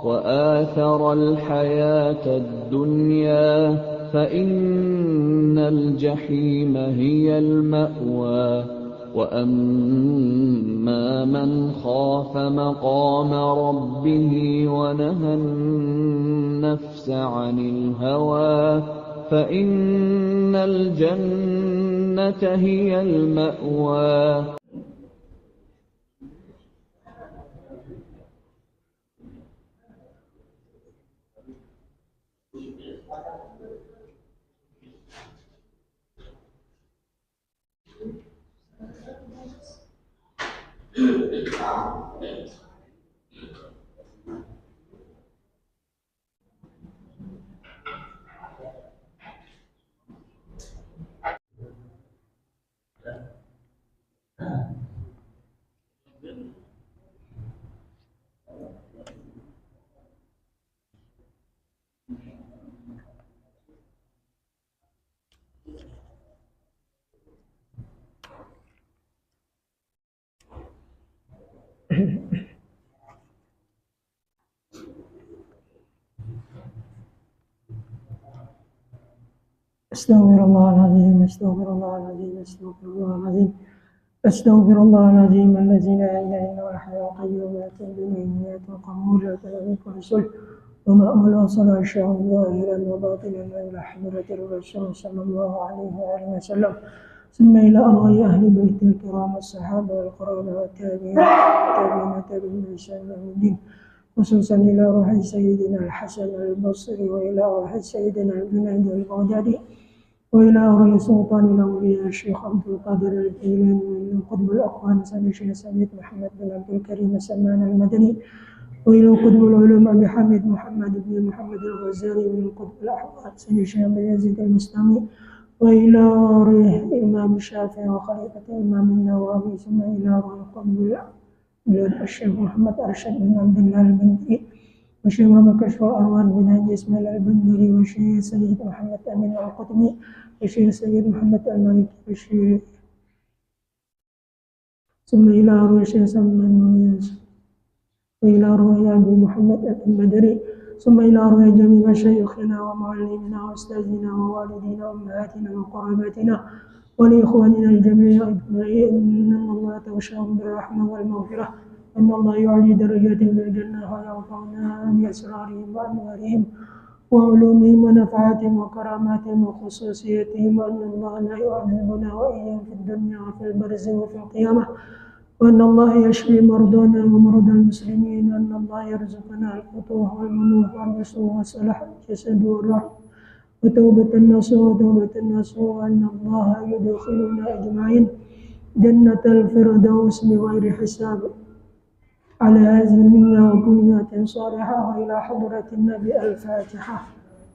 وآثر الحياة الدنيا فإن الجحيم هي المأوى وأما من خاف مقام ربه ونهى النفس عن الهوى فإن الجنة هي المأوى. أستغفر الله العظيم أستغفر الله العظيم أستغفر الله العظيم أستغفر الله العظيم الذي لا إله إلا هو الحي القيوم لا تأخذه سنة ولا نوم الرسول وما أوصل شاء ظاهرا وباطنا إلى حضرة الرسول صلى الله عليه وآله وسلم ثم إلى أرواح أهل بيت الكرام الصحابة والقرآن والتابعين تابعين بإحسان إلى يوم الدين خصوصا إلى روح سيدنا الحسن البصري وإلى روح سيدنا الجنيد البغدادي وإلى روح سلطان الأولياء الشيخ عبد القادر الجيلاني وإلى قطب الأقوام الشيخ سيد محمد بن عبد الكريم سلمان المدني وإلى قطب العلوم أبي حميد محمد بن محمد الغزالي وإلى قطب الأحوال سيد الشيخ يزيد المستمي وإلى روح الإمام الشافعي وخليفة الإمام النووي ثم إلى روح قطب الشيخ محمد أرشد بن عبد الله البندري والشيخ محمد كشف الأرواح بن هادي إسماعيل البندري والشيخ سيد محمد أمين القطمي والشيخ سيد محمد المالكي والشيخ ثم إلى روح الشيخ سلمان وإلى روح أبي محمد البدري ثم إلى روح جميع مشايخنا ومعلمنا وأستاذنا ووالدينا وأمهاتنا وقراباتنا ولإخواننا الجميع أجمعين إن الله توشاهم بالرحمة والمغفرة أن الله يعلي درجات بالجنة ويرفعنا بأسرارهم وأنوارهم وعلومهم ونفعاتهم وكراماتهم وخصوصيتهم وأن الله لا يعذبنا وإياهم في الدنيا وفي البرز وفي القيامة وأن الله يشفي مرضانا ومرضى المسلمين وأن الله يرزقنا الفتوح والمنوح والرسوخ وصلاح الجسد والروح وتوبة النصوح وأن الله يدخلنا أجمعين جنة الفردوس بغير حساب على هذه المنة وكليات صالحة وإلى حضرة النبي الفاتحة.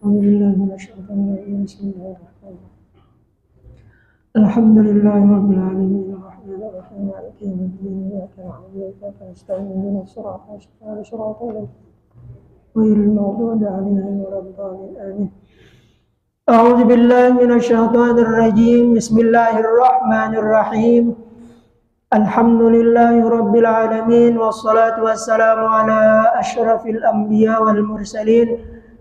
أعوذ بالله من الشيطان الرجيم بسم الله الرحمن الرحيم الحمد لله رب العالمين الرحمن الرحيم مالك يوم الدين إياك نعبد وإياك نستعين اهدنا الصراط المستقيم صراط الذين غير المغضوب عليهم ولا الضالين آمين. أعوذ بالله من الشيطان الرجيم بسم الله الرحمن الرحيم الحمد لله رب العالمين والصلاة والسلام على أشرف الأنبياء والمرسلين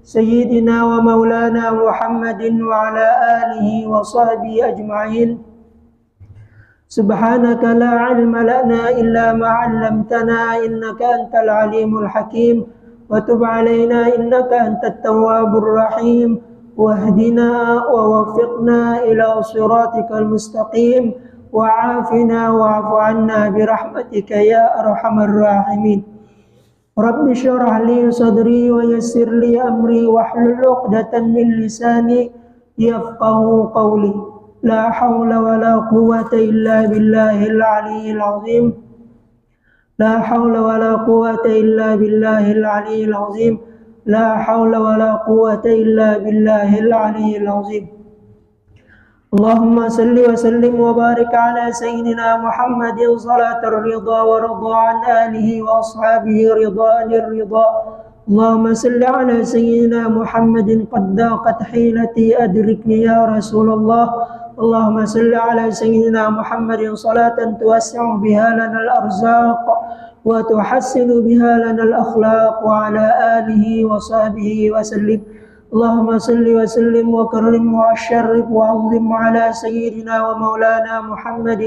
سيدنا ومولانا محمد وعلى آله وصحبه أجمعين. سبحانك لا علم لنا إلا ما علمتنا إنك أنت العليم الحكيم وتب علينا إنك أنت التواب الرحيم واهدنا ووفقنا إلى صراطك المستقيم وعافنا واعف عنا برحمتك يا أرحم الراحمين. رب اشرح لي صدري ويسر لي أمري واحلل عقدة من لساني يفقه قولي. لا حول ولا قوة إلا بالله العلي العظيم. لا حول ولا قوة إلا بالله العلي العظيم. لا حول ولا قوة إلا بالله العلي العظيم. اللهم صل وسلم وبارك على سيدنا محمد صلاة الرضا ورضا عن آله وأصحابه رضا الرضا. اللهم صل على سيدنا محمد قد ضاقت حيلتي أدركني يا رسول الله. اللهم صل على سيدنا محمد صلاة توسع بها لنا الأرزاق وتحسن بها لنا الأخلاق وعلى آله وصحبه وسلم. اللهم صل وسلم وكرم وشرف وعظم على سيدنا ومولانا محمد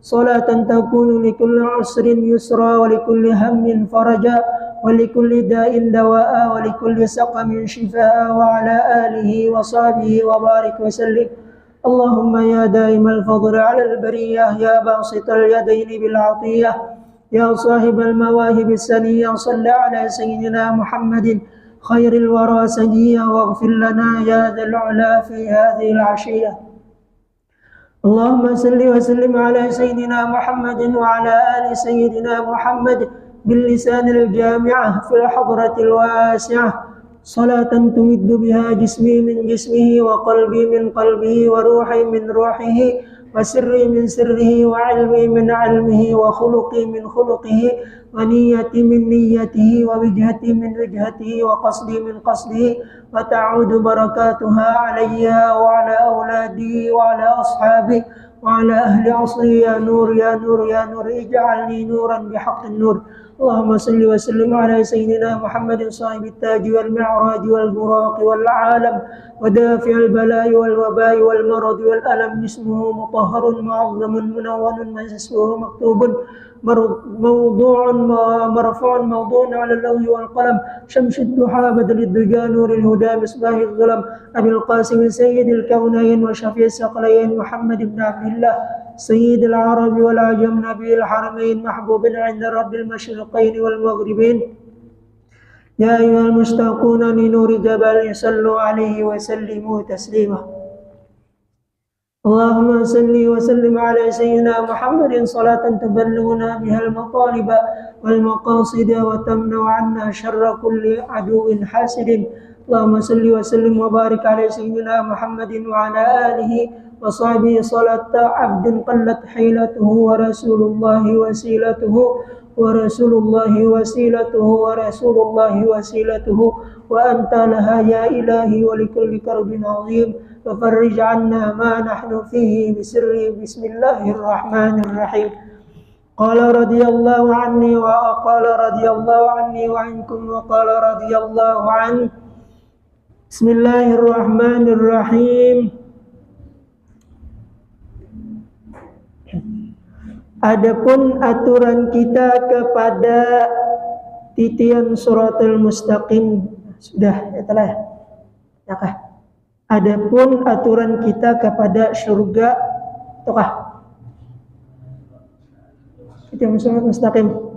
صلاة تكون لكل عسر يسرا ولكل هم فرجا ولكل داء دواء ولكل سقم شفاء وعلى آله وصحبه وبارك وسلم. اللهم يا دائم الفضل على البرية يا باسط اليدين بالعطية يا صاحب المواهب السنية صل على سيدنا محمد خير الورى سنيا واغفر لنا يا ذا العلا في هذه العشية. اللهم صل وسلم على سيدنا محمد وعلى آل سيدنا محمد باللسان الجامعة في الحضرة الواسعة صلاة تمد بها جسمي من جسمه وقلبي من قلبه وروحي من روحه وسري من سره وعلمي من علمه وخلقي من خلقه ونيتي من نيته ووجهتي من وجهته وقصدي من قصده وتعود بركاتها علي وعلى أولادي وعلى أصحابي وعلى أهل عصري يا نور يا نور يا نور اجعلني نورا بحق النور. اللهم صل وسلم على سيدنا محمد صاحب التاج والمعراج والبراق والعالم ودافع البلاء والوباء والمرض والألم اسمه مطهر معظم منون اسمه مكتوب موضوع مرفوع موضوع على اللوح والقلم شمس الضحى بدل الدجى نور الهدى مصباح الظلم أبي القاسم سيد الكونين وشفيع الثقلين محمد بن عبد الله سيد العرب والعجم نبي الحرمين محبوب عند رب المشرقين والمغربين. يا أيها المشتاقون لنور جبل صلوا عليه وسلموا تسليما. اللهم صل وسلم على سيدنا محمد صلاة تبلغنا بها المطالب والمقاصد وتمنع عنا شر كل عدو حاسد. اللهم صل وسلم وبارك على سيدنا محمد وعلى آله وصحبه صلاة عبد قلت حيلته ورسول الله وسيلته ورسول الله وسيلته ورسول الله وسيلته وأنت لها يا إلهي ولكل كرب عظيم ففرج عنا ما نحن فيه بسر بسم الله الرحمن الرحيم. قال رضي الله عني وقال رضي الله عني وعنكم وقال رضي الله عنه. بسم الله الرحمن الرحيم. Adapun aturan kita kepada titian suratul mustaqim sudah ya telah ya kah? Adapun aturan kita kepada surga tukah titian suratul mustaqim.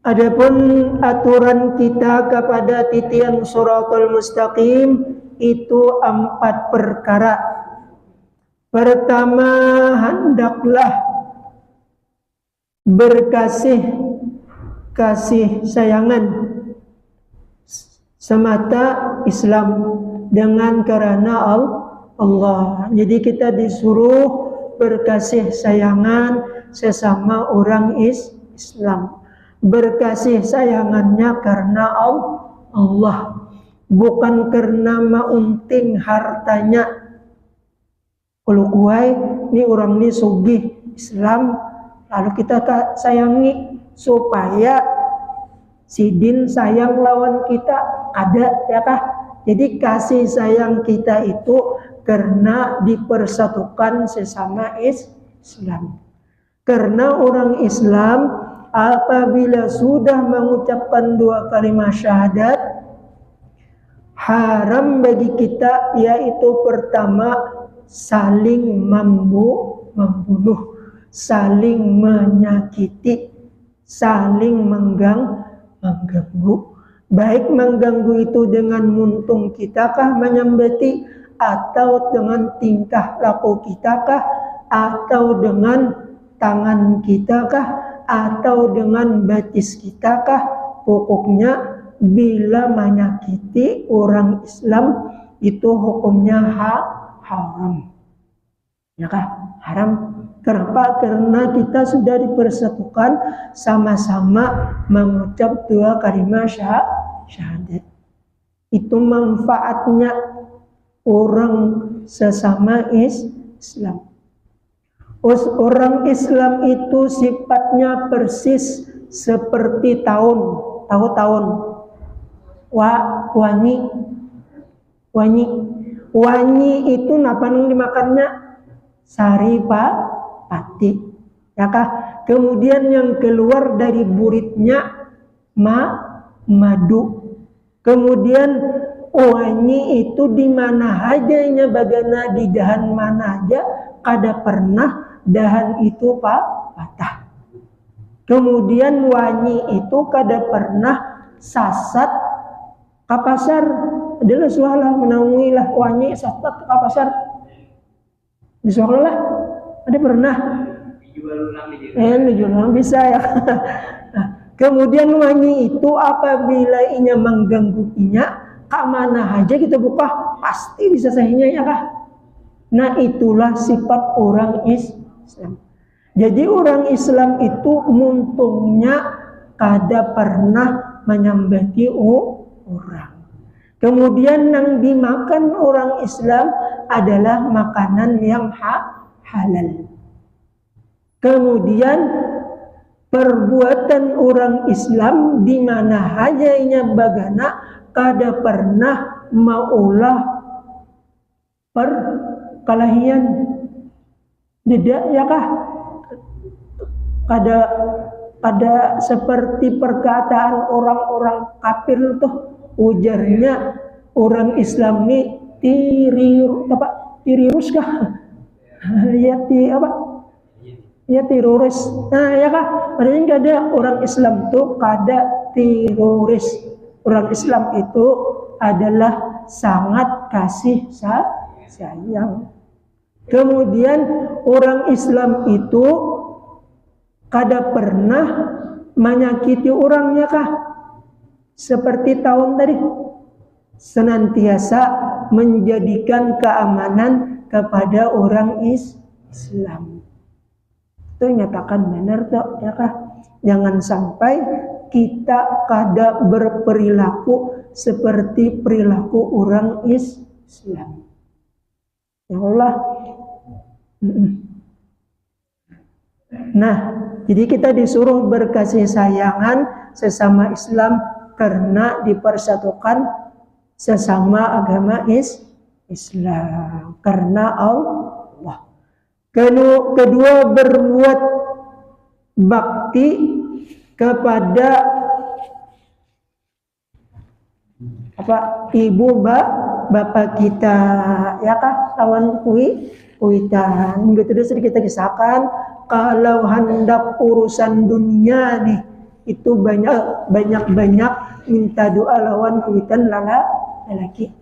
Adapun aturan kita kepada titian suratul mustaqim itu 4 perkara. Pertama, hendaklah kasih sayangan semata Islam dengan karena Allah. Jadi kita disuruh berkasih sayangan sesama orang Islam. Berkasih sayangannya karena Allah, bukan karena maunting hartanya. Kalau kuai ini orang ini sugih Islam, lalu kita sayangi supaya sidin sayang lawan kita ada ya kah? Jadi kasih sayang kita itu karena dipersatukan sesama Islam. Karena orang Islam apabila sudah mengucapkan 2 kalimat syahadat, haram bagi kita yaitu pertama saling membunuh, saling menyakiti, saling mengganggu. Baik mengganggu itu dengan muntung kitakah menyembeti, atau dengan tingkah laku kitakah, atau dengan tangan kitakah, atau dengan batis kitakah. Pokoknya bila menyakiti orang Islam itu hukumnya haram. Ya kah? Haram. Kenapa? Karena kita sudah dipersatukan sama-sama mengucap dua kalimat syahadat. Itu manfaatnya orang sesama Islam. Orang Islam itu sifatnya persis seperti tahun. Wanyi itu napa nang dimakannya? Sari pati. Ya kah? Kemudian yang keluar dari buritnya madu. Kemudian wanyi itu di mana aja bagana di dahan mana aja kada pernah dahan itu patah. Kemudian wanyi itu kada pernah sasat kapasar. Adalah suara menaungi lah wanyi sasat kapasar. Di sekolah ada pernah dijual bisa ya. Kemudian wanyi itu apabila inya mengganggu inya mana aja kita buka pasti bisa sahinya ya kah. Nah itulah sifat orang Islam. Jadi orang Islam itu untungnya kada pernah menyambati orang. Kemudian yang dimakan orang Islam adalah makanan yang halal. Kemudian perbuatan orang Islam di mana hanya bagana kada pernah maulah perkelahian. Tidak ya kah? Kada seperti perkataan orang-orang kafir tuh ujarnya orang Islam ini tirirus kah? Ya teroris. Nah ya kah? Padahal enggak ada orang Islam tuh kada teroris. Orang Islam itu adalah sangat kasih sayang. Kemudian orang Islam itu kada pernah menyakiti orangnya kah? Seperti tahun tadi senantiasa menjadikan keamanan kepada orang Islam. Itu nyatakan benar toh ya kah? Jangan sampai kita kada berperilaku seperti perilaku orang Islam. Ya Allah. Nah, jadi kita disuruh berkasih sayangan sesama Islam karena dipersatukan sesama agama Islam karena Allah. Kedua berbuat bakti kepada ibu bapak kita ya kah lawan kuitan begitu sudah kita kisahkan. Kalau hendak urusan dunia nih itu banyak minta doa lawan kuitan lelaki.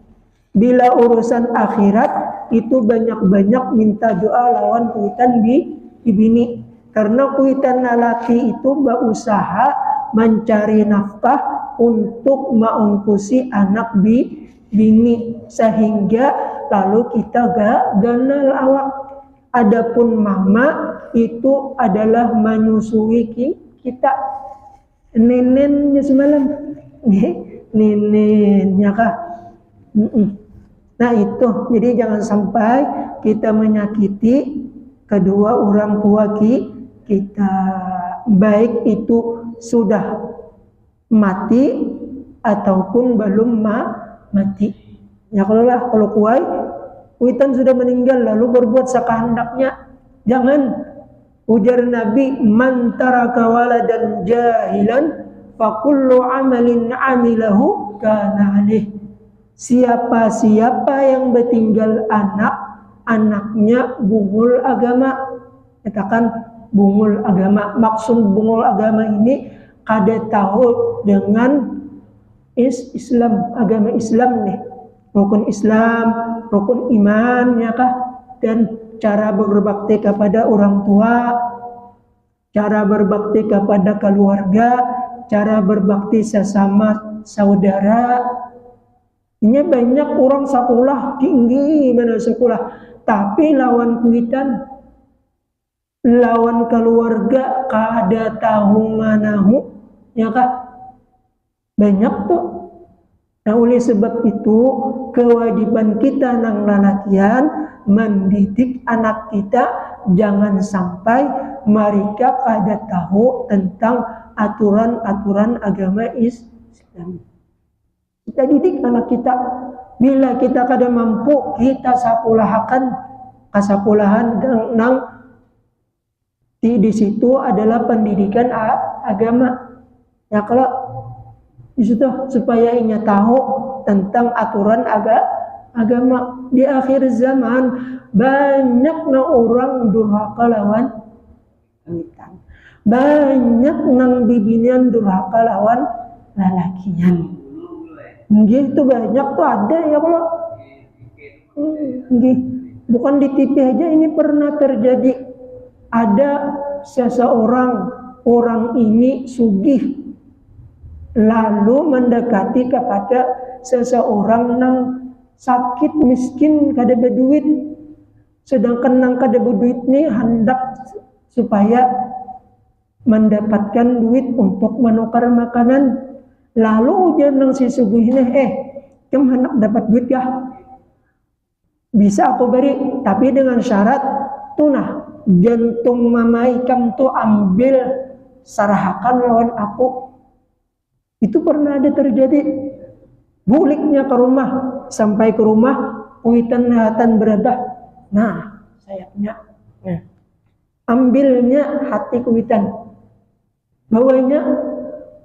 Bila urusan akhirat itu banyak minta doa lawan kuitan di bini. Karena kuitan lelaki itu berusaha mencari nafkah untuk mengungkusi anak bini sehingga lalu kita ganal awak. Adapun mama itu adalah menyusui kita. Nenennya semalam, nenennya kah? Nah itu, jadi jangan sampai kita menyakiti kedua orang tua kita, baik itu sudah mati ataupun belum mati. Ya kalau kuitan sudah meninggal lalu berbuat sekehendaknya, jangan. Ujar Nabi, man taraka waladan jahilan fa kullu amalin amilahu kana alih. Siapa yang bertinggal anaknya bungul agama. Katakan bungul agama. Maksud bungul agama ini kada tahu dengan Islam, agama Islam nih. Rukun Islam, rukun iman ya kah? Dan cara berbakti kepada orang tua, cara berbakti kepada keluarga, cara berbakti sesama saudara. Ini banyak orang sekolah tinggi mana sekolah, tapi lawan kuitan lawan keluarga kada tahu manahu, ya kah? Banyak tuh. Nah, oleh sebab itu kewajiban kita nang lalakian mendidik anak kita jangan sampai mereka kada tahu tentang aturan-aturan agama Islam. Kita didik anak kita. Bila kita kada mampu, kita sapulahakan kasapulahan nang di situ adalah pendidikan agama. Ya, kalau di situ supaya inya tahu tentang aturan agama. Di akhir zaman banyak orang durhaka lawan wanita, banyak nang bibinian durhaka lawan lalakian. Gitu banyak tuh ada ya kalau bukan di TV aja ini pernah terjadi. Ada seseorang, orang ini sugih, lalu mendekati kepada seseorang nang sakit miskin kada berduit, sedangkan nang kada berduit ni hendak supaya mendapatkan duit untuk menukar makanan. Lalu ujian nang si sugih ni, kamu hendak dapat duit ya? Bisa aku beri, tapi dengan syarat tunah jantung mamai kamu tu ambil sarahakan lawan aku. Itu pernah ada terjadi. Buliknya ke rumah, sampai ke rumah kuitan berada. Nah, sayapnya. Nah, ambilnya hati kuitan. Bawanya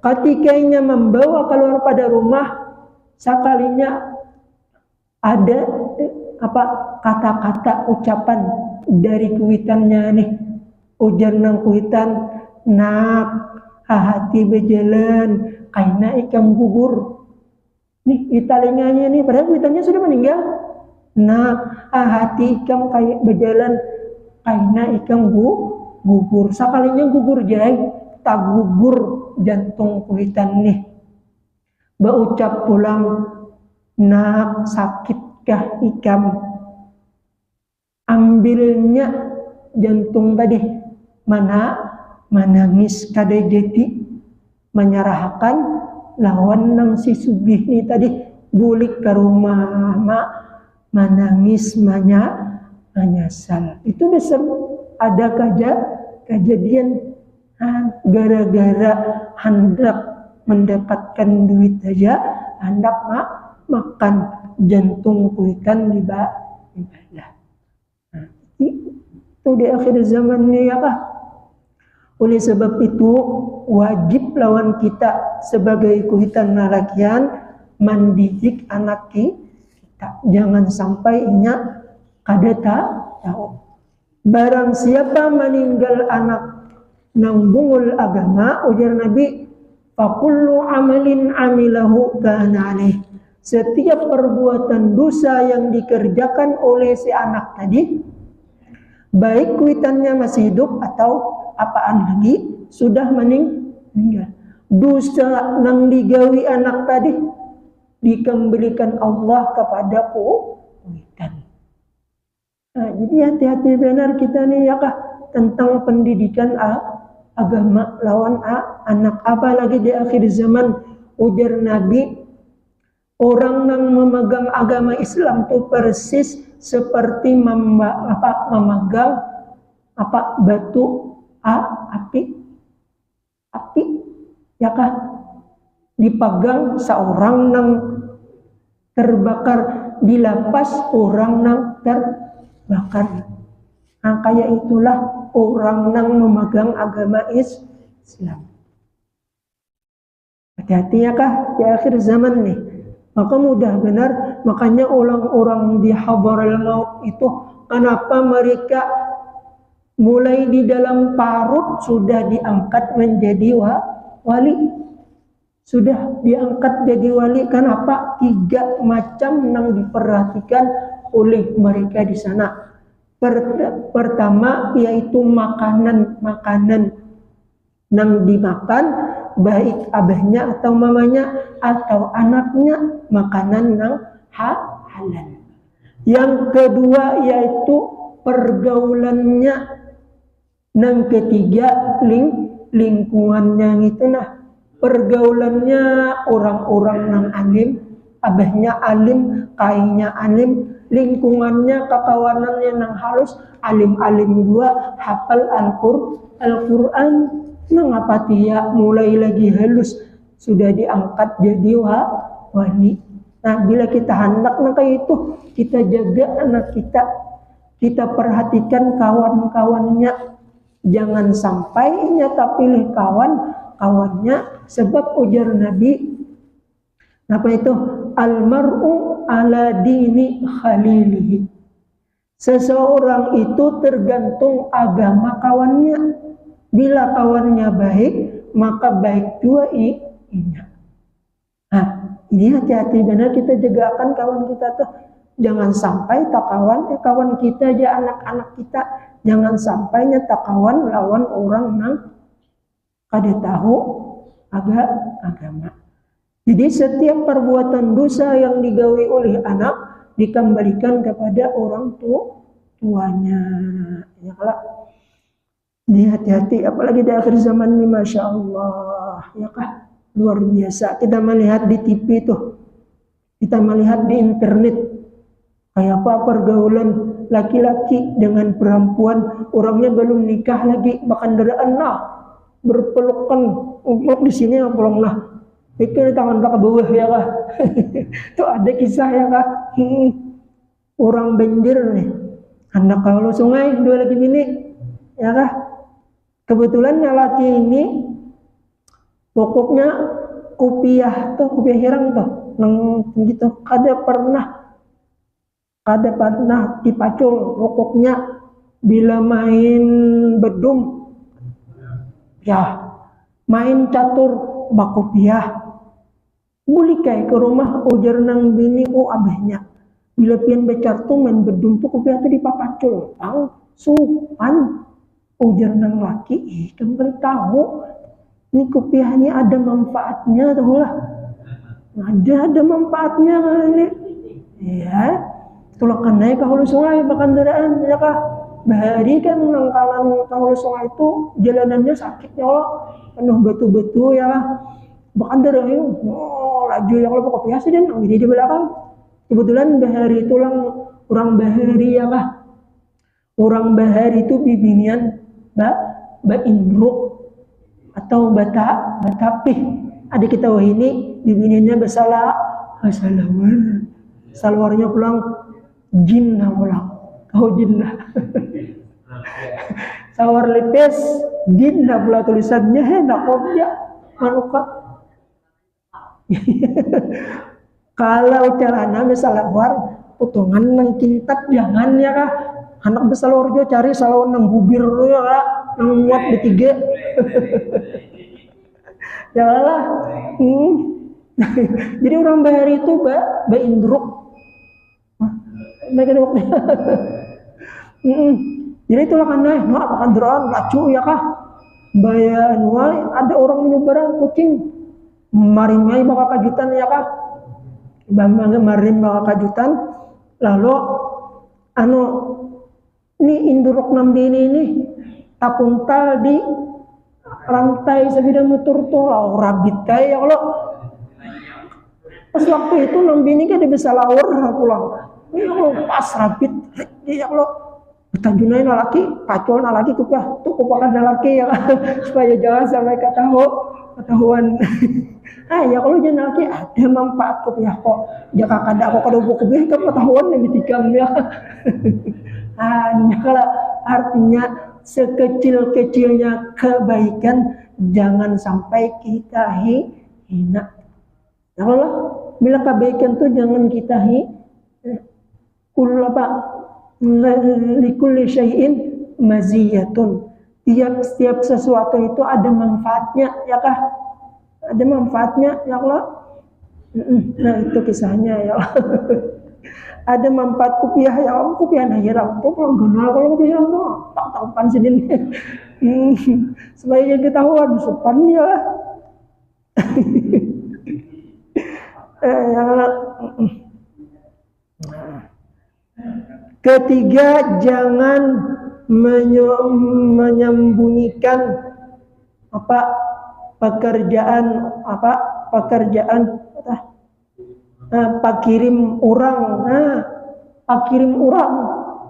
ketikanya membawa keluar pada rumah, sekalinya ada kata-kata ucapan dari kuitannya nih. Ujar nang kuitan, nak hati berjalan kaina ikam gugur. Nih italinganya nih, padahal kuitannya sudah meninggal. Nak hati ikam kayak berjalan kaina ikam gugur. Sekalinya gugur jai, tak gugur jantung kuitan nih. Berucap pulang, nak sakitkah ikam? Ambilnya jantung tadi, mana menangis kada jadi menyerahkan lawan nang si sugih ni tadi bulik ke rumah mak menangis menyesal. Itu ada kejadian gara-gara hendak mendapatkan duit aja hendak makan jantung kuitan ibadah. Itu di akhir zaman ini ya kah? Oleh sebab itu wajib lawan kita sebagai kuitan narakian mendidik anak kita. Jangan sampai inya kada tahu. Barang siapa meninggal anak nang bungul agama, ujar Nabi, fakullu amalin amilahu kana alaih. Setiap perbuatan dosa yang dikerjakan oleh si anak tadi, baik kuitannya masih hidup atau apaan lagi sudah meninggal, dosa nang digawi anak tadi dikembalikan Allah kepada kuitan. Nah, jadi hati-hati benar kita nih ya kah tentang pendidikan agama lawan anak. Apalagi di akhir zaman, ujar Nabi, orang yang memegang agama Islam itu persis seperti memegang batu api ya kah, dipegang seorang yang terbakar, dilepas orang yang terbakar. Nah, kayak itulah orang yang memegang agama Islam. Hati-hati ya kah di akhir zaman nih. Maka mudah benar, makanya orang-orang di hadarul maut itu kenapa mereka mulai di dalam parut sudah diangkat menjadi wali, sudah diangkat jadi wali. Kenapa? 3 macam yang diperhatikan oleh mereka di sana. Pertama yaitu makanan yang dimakan, baik abahnya atau mamanya atau anaknya, makanan yang halal. Yang kedua yaitu pergaulannya, Yang ketiga, lingkungannya itu pergaulannya orang-orang nang alim, abahnya alim, kainya alim, lingkungannya kekawanannya nang halus, alim-alim dua, hafal Al-Quran, nang apa dia mulai lagi halus, sudah diangkat jadi wali. Nah, bila kita hendak kayak itu, kita jaga anak kita perhatikan kawan-kawannya, jangan sampai nyata pilih kawannya, sebab ujar Nabi, apa itu? Almar'u ala dini khalilihi. Seseorang itu tergantung agama kawannya. Bila kawannya baik, maka baik juga inya. Nah, ini hati-hati benar kita jagakan kawan kita tuh. Jangan sampai tak kawan kita aja, anak-anak kita, jangan sampai tak kawan lawan orang nang kada tahu agama. Jadi setiap perbuatan dosa yang digawe oleh anak dikembalikan kepada orang tuanya. Ya kalau ini hati-hati, apalagi di akhir zaman ini, masya Allah, ya kah, luar biasa. Kita melihat di TV tuh, kita melihat di internet, kayak apa pergaulan laki-laki dengan perempuan, orangnya belum nikah lagi, berkendaraan berpelukan, untuk di sini pulang pikir tangan ke bawah ya kah. Itu ada kisah ya kah, orang banjir nih, anak kalau sungai dua lagi bini, ya kah. Kebetulan laki ini pokoknya kopiah hirang tuh, nang gitu, kada pernah dipacul. Pokoknya bila main bedum, ya main catur bakopiah, bulikai ke rumah ujar nang bini abahnya. Bila pian becartu main bedum tuh kopiah tuh dipapacul, supan. Ujar nang laki, kamu kali tahu ini kopiah ini ada manfaatnya, tahu lah. Ada manfaatnya kali. Ya, tulakan naik ke hulu sungai berkendaraan, ya kah? Bahari kan nangkalan ke hulu sungai itu jalanannya sakit ya Allah, penuh batu-batu ya lah. Berkendaraan yuk, laju yang lo kopiah sih dan di belakang. Kebetulan bahari itu orang bahari ya kah? Orang bahari itu bibinian Mbak Indro atau Batapih. Adik kita ini bibiniannya salawar. Salwarnya pulang jinnah pulang. Kau jinnah. Salwar lepes jinnah pula tulisannya nak kerja manukat. Kalau celana salawar potongan nang kintab jangan ya kah. Anak besar orjo cari salawar nang bubir ya kak, nang muat bertiga. Janganlah. Jadi orang bahari itu Mbak Indruk. Mereka waktu. Jadi itulah karena apa kandaran lacu ya kah. Bayan ada orang menyebarang kucing. Marimai bakal kajutan ya kah. Marim bakal kajutan. Lalu ini induruk nambi ini tapuntal di rantai sebidang motor tuh rabit kayak ya kalau pas waktu itu nambi ini kan dia bisa lawar pulang ini kalau pas rabit ya kalau bertajunain laki pacol laki kupah tuh kupakan laki ya supaya jangan sampai ketahuan. Ya kalau jangan laki ada manfaat kupah kok jika kada aku kada buku kupah kan ketahuan yang ditikam ya. Kalau artinya sekecil-kecilnya kebaikan jangan sampai kita hina. Ya Allah, bila kebaikan tuh jangan kita likulli syai'in maziyatun. Setiap sesuatu itu ada manfaatnya, ya kah? Ada manfaatnya, ya Allah. Nah itu kisahnya ya Allah. Ada manfaat kopiah ya om, kopiah hirang tuh kalau kenal kalau kopiah hirang tuh tak tahu pan sendiri. Supaya jadi ketahuan supan ya lah. Ketiga, jangan menyembunyikan pekerjaan pakirim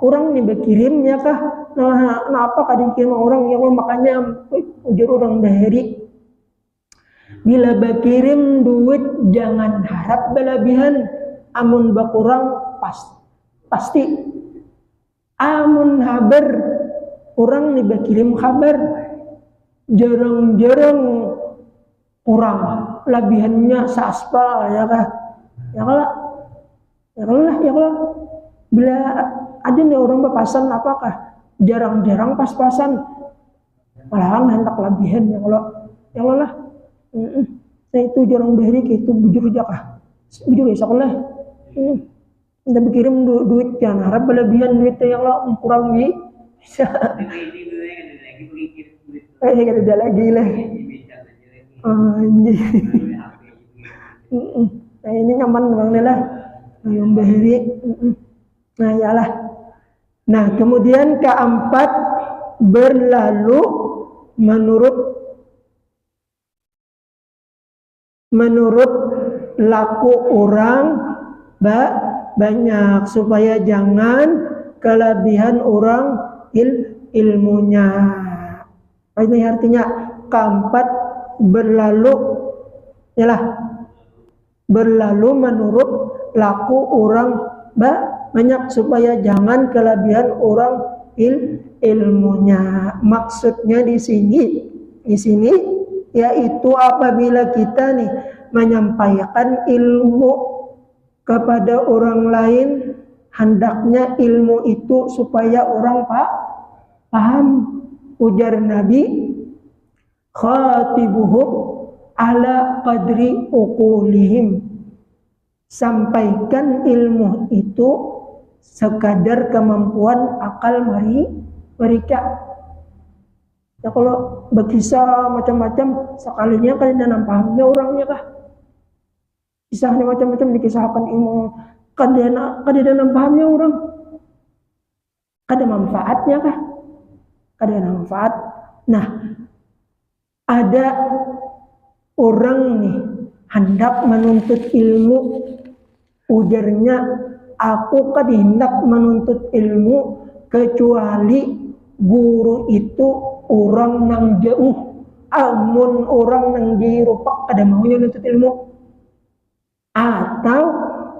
orang nih berkirimnya kah apa dikirim orang ya Allah, makanya ujar orang bahari bila berkirim duit jangan harap berlebihan, amun bakurang pasti amun habar orang nih berkirim kabar jarang-jarang kurang lebihannya seaspal ya kah ya kalau bila ada nih orang berpasan apakah jarang-jarang pas-pasan malahan hendak lebihan ya kalau lah saya itu jarang bahari itu bujur aja kah bujur ya sekolah kita berkirim duit jangan harap berlebihan duitnya yang Allah kurang gitu ada lagi lah nah ini nyaman bang lah yang bahari nah yalah. Nah kemudian keempat berlalu menurut laku orang banyak supaya jangan kelebihan orang ilmunya. Ini artinya keempat berlalu menurut laku orang banyak supaya jangan kelebihan orang ilmunya. Maksudnya di sini yaitu apabila kita nih menyampaikan ilmu kepada orang lain, hendaknya ilmu itu supaya orang paham. Ujar Nabi, khatibuhum ala qadri uqulihim. Sampaikan ilmu itu sekadar kemampuan akal mereka. Ya kalau berkisah macam-macam sekalinya kan dalam pahamnya orangnya kah? Kisahnya macam-macam dikisahkan ilmu kan dalam pahamnya orang. Ada manfaatnya kah? Ada manfaat. Nah, ada orang nih hendak menuntut ilmu, ujarnya aku kan hendak menuntut ilmu kecuali guru itu orang nang jauh, amun orang nang dirupak kada maunya menuntut ilmu. Atau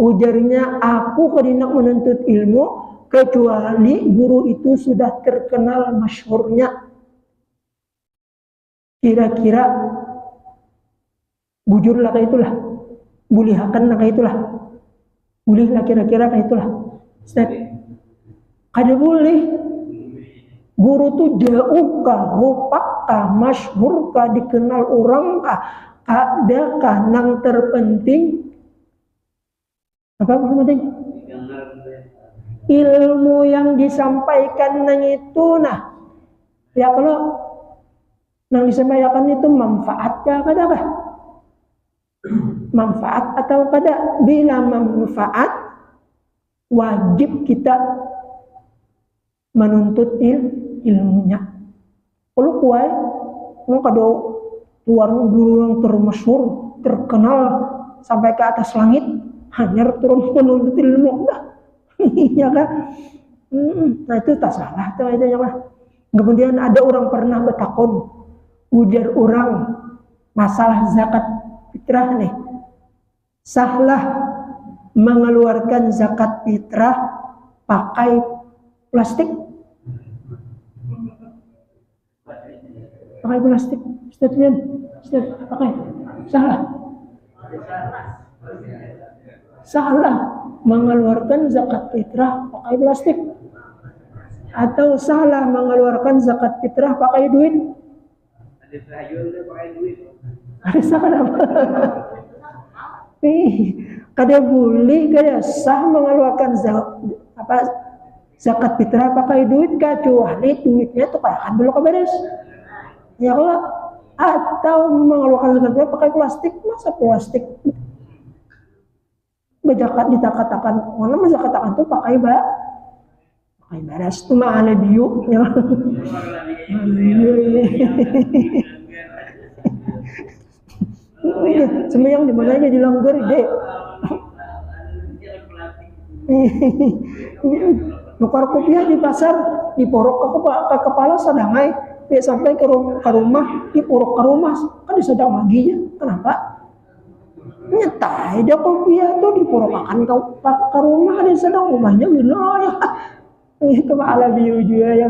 ujarnya aku kan hendak menuntut ilmu kecuali guru itu sudah terkenal masyhurnya. Kira-kira bujurlah kayak itulah, bulihakan kayak itulah, bulihlah kira-kira kayak itulah. Ustaz, kada boleh. Guru tuh jauh kah, rupak kah, masyhur kah, dikenal orang kah, ada kah nang terpenting apa penting? Ilmu yang disampaikan nang itu nah. Ya kalau nang disampaikan itu manfaatkah kadakah? Manfaat atau kada? Bila manfaat wajib kita menuntut ilmunya. Kalau kuai mau kada luar guru yang termasyhur, terkenal sampai ke atas langit, hanya turun menuntut ilmu dah. Iya kan? Nah itu tak salah tuh itu mah. Kemudian ada orang pernah bertakon, ujar orang masalah zakat fitrah nih. Sahlah mengeluarkan zakat fitrah pakai plastik? Pakai plastik? Ustaz pakai? Salah mengeluarkan zakat fitrah pakai plastik, atau salah mengeluarkan zakat fitrah pakai duit? Ada salah apa? Kada boleh, kada sah mengeluarkan zakat fitrah pakai duit kecuali duitnya itu kan dulu keberes. Ya kalau atau mengeluarkan zakat fitrah pakai plastik, masa plastik? Zakat dikatakan, mana zakat itu pakai Ay baras tu maala biu. Sembayang di mana aja di langgar deh. Nukar kopiah di pasar, diporok ke kepala sadangai, ya sampai ke rumah, diporok ke rumah, kan disedang maginya. Kenapa? Nyetai dia kopiah tuh diporokakan ke rumah, ada sedang rumahnya wilayah. Ini kepala biu juga ya.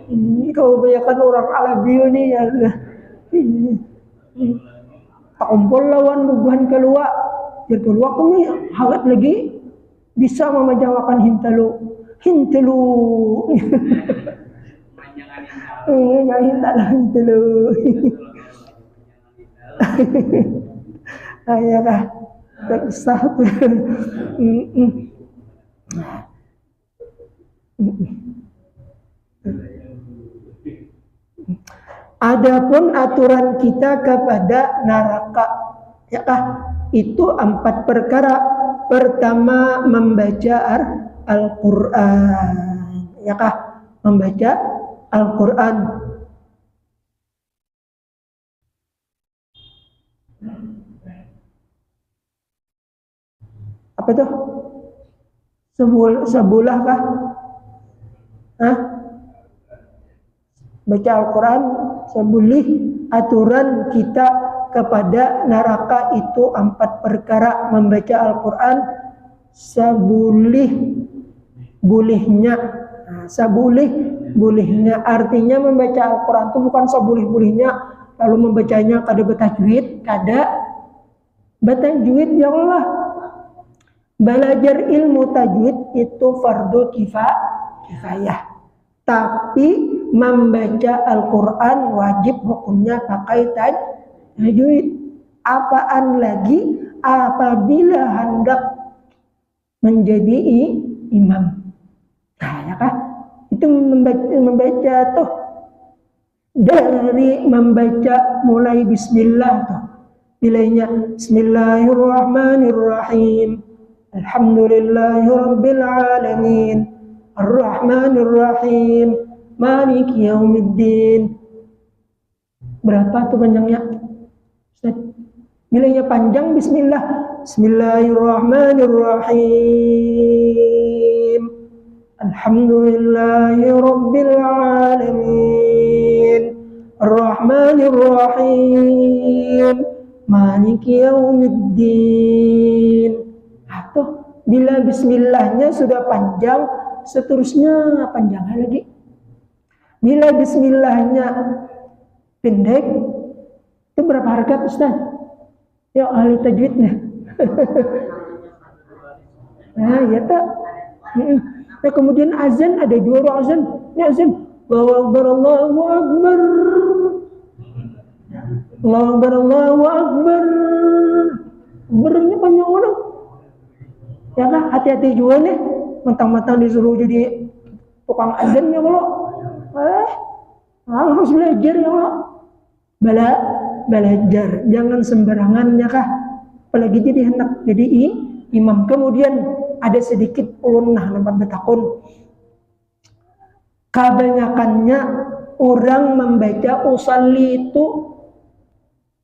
Ini kebanyakan orang ala biu nih ya. Tak kumpul lawan bubuhan keluar, jadi keluar kami hangat lagi. Bisa memajawakan hintalu. Yang hintalu. Ayah tak kisah. Adapun aturan kita kepada neraka, ya itu 4 perkara. Pertama, membaca Al-Quran, ya membaca Al-Quran. Apa tuh? Sebulah kah? Baca Al-Quran sebulih. Aturan kita kepada neraka itu 4 perkara. Membaca Al-Quran sebulih-bulihnya. Sebulih-bulihnya artinya membaca Al-Quran itu bukan sebulih-bulihnya lalu membacanya kada bertajwid, kada bertajwid. Ya Allah, belajar ilmu tajwid itu fardu kifayah. Tapi membaca Al-Quran wajib hukumnya pakai tajwid. Apaan lagi apabila hendak menjadi imam. Nah, ya itu membaca tuh dari membaca mulai bismillah tuh. Nilainya Bismillahirrahmanirrahim. Alhamdulillahirabbil alamin. Ar-Rahmanir-Rahim. Maliki yaumiddin. Berapa tuh panjangnya? Nilainya panjang bismillah. Bismillahirrahmanirrahim. Alhamdulillahirabbil alamin. Ar-Rahmanir-Rahim. Maliki yaumiddin. Tuh, bila bismillahnya sudah panjang, seterusnya panjangnya lagi. Bila bismillahnya pendek, itu berapa harakat Ustaz? Ya ahli tajwidnya. Nah, ya tak. Nah, kemudian azan ada 2 orang azan. Ini azan. Allahu Akbar, Allahu Akbar. Allahu Akbar, Allahu Akbar. Bernya panjang mana? Ya kan, hati-hati juga nih. Mentang-mentang disuruh jadi tukang azan ya Allah. Harus belajar ya Allah. Belajar, jangan sembarangan ya kah. Apalagi jadi hendak jadi imam. Kemudian ada sedikit ulunah nampak betakun. Kebanyakannya orang membaca usalli itu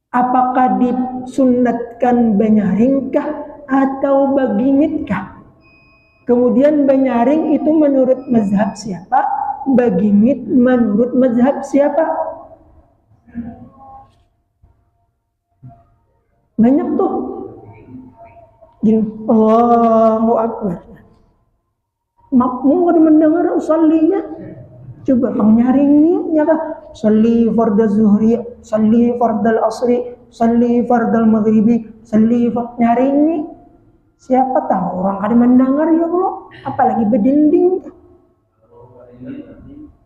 apakah disunatkan banyaringkah atau bagimitkah? Kemudian banyaring itu menurut mazhab siapa? Bagimit menurut mazhab siapa? Banyak tuh. Allahu Akbar. Makmum kada mendengar usallinya. Coba penyaringnya ya kah? Salli fardal zuhri, salli fardal asri, salli fardal maghribi, salli nyaringi. Siapa tahu orang kada mendengar ya Allah, apalagi berdinding.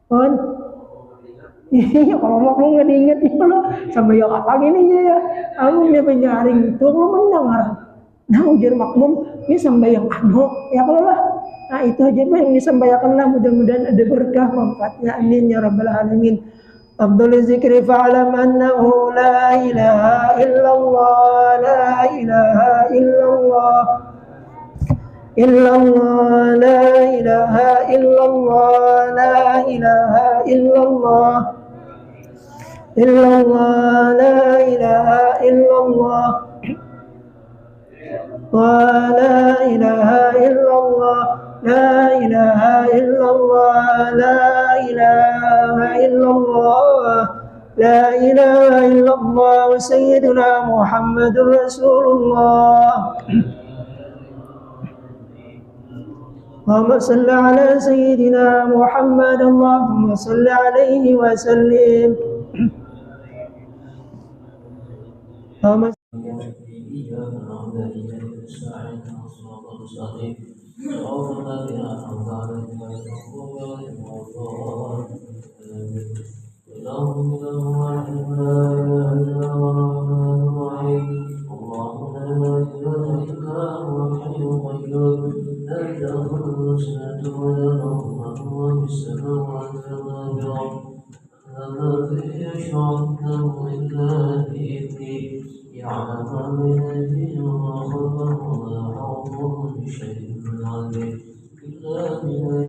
Kan? Iya, kalau makmum nggak diingat ya Allah, sampai yang apa gini ya? Aku punya penyaring itu lo mendengar. Nah ujar makmum ini sampai yang ya Allah. Nah itu aja yang disampaikanlah, mudah-mudahan ada berkah manfaatnya, amin ya rabbal alamin. Abdul zikri fa'alam annahu la ilaha illallah, la ilaha illallah. إلا الله لا إله إلا الله لا إله إلا الله إلا الله لا إله إلا الله ولا إله إلا الله لا إله إلا الله لا إله إلا الله لا إله إلا الله سيدنا محمد رسول الله اللهم صل على سيدنا محمد اللهم صل عليه وسلم